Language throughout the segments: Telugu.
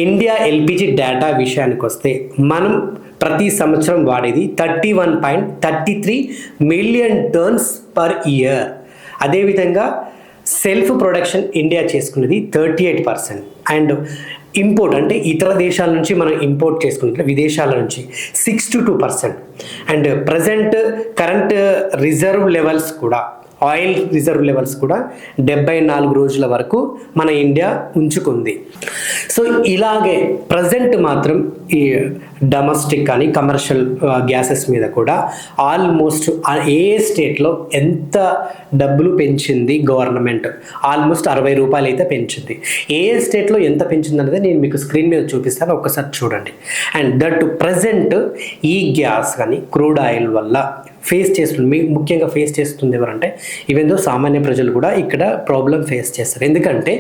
ఇండియా ఎల్పిజి డేటా విషయానికి వస్తే మనం ప్రతి సంవత్సరం వాడేది 31.33 మిలియన్ టన్స్ పర్ ఇయర్. అదేవిధంగా సెల్ఫ్ ప్రొడక్షన్ ఇండియా చేసుకున్నది 38%. అండ్ ఇంపోర్ట్ అంటే ఇతర దేశాల నుంచి మనం ఇంపోర్ట్ చేసుకుంటే విదేశాల నుంచి 62%. అండ్ కరెంట్ రిజర్వ్ లెవెల్స్ కూడా ఆయిల్ రిజర్వ్ లెవెల్స్ కూడా 74 రోజుల వరకు మన ఇండియా ఉంచుకుంది. సో ఇలాగే ప్రజెంట్ మాత్రం ఈ డొమెస్టిక్ కానీ కమర్షియల్ గ్యాసెస్ మీద కూడా ఆల్మోస్ట్ ఏ స్టేట్లో ఎంత డబ్బులు పెంచింది గవర్నమెంట్, ఆల్మోస్ట్ 60 రూపాయలు అయితే పెంచింది. ఏ స్టేట్లో ఎంత పెంచింది అనేది నేను మీకు స్క్రీన్ మీద చూపిస్తాను, ఒక్కసారి చూడండి. అండ్ దట్ ప్రజెంట్ ఈ గ్యాస్ కానీ క్రూడ్ ఆయిల్ వల్ల ముఖ్యంగా ఫేస్ చేస్తుంది ఎవరంటే ఈవెన్ దో సామాన్య ప్రజలు కూడా ఇక్కడ ప్రాబ్లం ఫేస్ చేస్తారు. ఎందుకంటే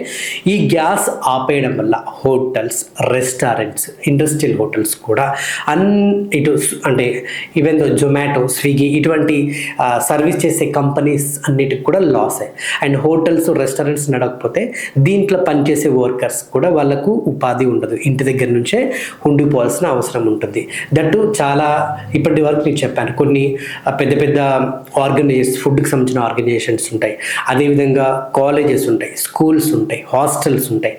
ఈ గ్యాస్ ఆపేయడం వల్ల హోటల్స్, రెస్టారెంట్స్, ఇండస్ట్రియల్ హోటల్స్ కూడా అంటే ఈవెన్ దో జొమాటో, స్విగ్గీ ఇటువంటి సర్వీస్ చేసే కంపెనీస్ అన్నిటికి కూడా లాస్ అయ్యాయి. అండ్ హోటల్స్, రెస్టారెంట్స్ నడకపోతే దీంట్లో పనిచేసే వర్కర్స్ కూడా వాళ్ళకు ఉపాధి ఉండదు, ఇంటి దగ్గర నుంచే ఉండిపోవాల్సిన అవసరం ఉంటుంది. దట్టు చాలా ఇప్పటి వరకు నేను చెప్పాను, కొన్ని పెద్ద పెద్ద ఫుడ్కి సంబంధించిన ఆర్గనైజేషన్స్ ఉంటాయి, అదేవిధంగా కాలేజెస్ ఉంటాయి, స్కూల్స్ ఉంటాయి, హాస్టల్స్ ఉంటాయి,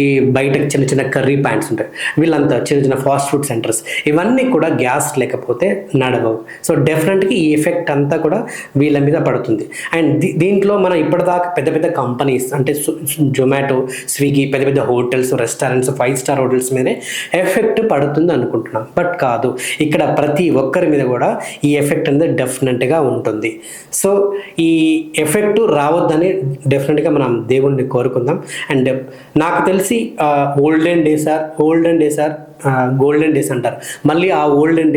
ఈ బయటకు చిన్న చిన్న కర్రీ పాయింట్స్ ఉంటాయి, వీళ్ళంతా చిన్న చిన్న ఫాస్ట్ ఫుడ్ సెంటర్స్, ఇవన్నీ కూడా గ్యాస్ లేకపోతే నడవవు. సో డెఫినెట్గా ఈ ఎఫెక్ట్ అంతా కూడా వీళ్ళ మీద పడుతుంది. అండ్ దీంట్లో మనం ఇప్పటిదాకా పెద్ద పెద్ద కంపెనీస్ అంటే జొమాటో, స్విగ్గీ, పెద్ద పెద్ద హోటల్స్, రెస్టారెంట్స్, 5 స్టార్ హోటల్స్ మీదే ఎఫెక్ట్ పడుతుంది అనుకుంటున్నాం. బట్ కాదు, ఇక్కడ ప్రతి ఒక్కరి మీద కూడా ఈ ఎఫెక్ట్ అనేది డెఫినెట్గా ఉంటుంది. సో ఈ ఎఫెక్ట్ రావద్దని డెఫినెట్గా మనం దేవుణ్ణి కోరుకుందాం. అండ్ నాకు తెలిసి గోల్డెన్ డేస్ అంటారు, మళ్ళీ ఆ గోల్డెన్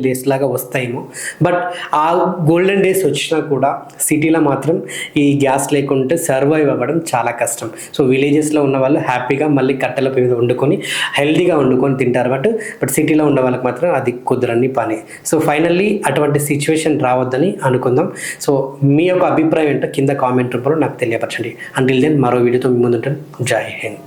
డేస్ లాగా వస్తాయేమో. బట్ ఆ గోల్డెన్ డేస్ వచ్చినా కూడా సిటీలో మాత్రం ఈ గ్యాస్ లేకుంటే సర్వైవ్ అవ్వడం చాలా కష్టం. సో విలేజెస్లో ఉన్న వాళ్ళు హ్యాపీగా మళ్ళీ కట్టెల మీద వండుకొని హెల్తీగా వండుకొని తింటారు. బట్ సిటీలో ఉన్న వాళ్ళకి మాత్రం అది కుదరని పని. సో ఫైనల్లీ అటువంటి సిచ్యువేషన్ రావద్దని అనుకుందాం. సో మీ యొక్క అభిప్రాయం ఏంటో కింద కామెంట్ రూపంలో నాకు తెలియపరచండి. అంటిల్ దెన్ మరో వీడియోతో మీ ముందుంటాను. జై హింద్.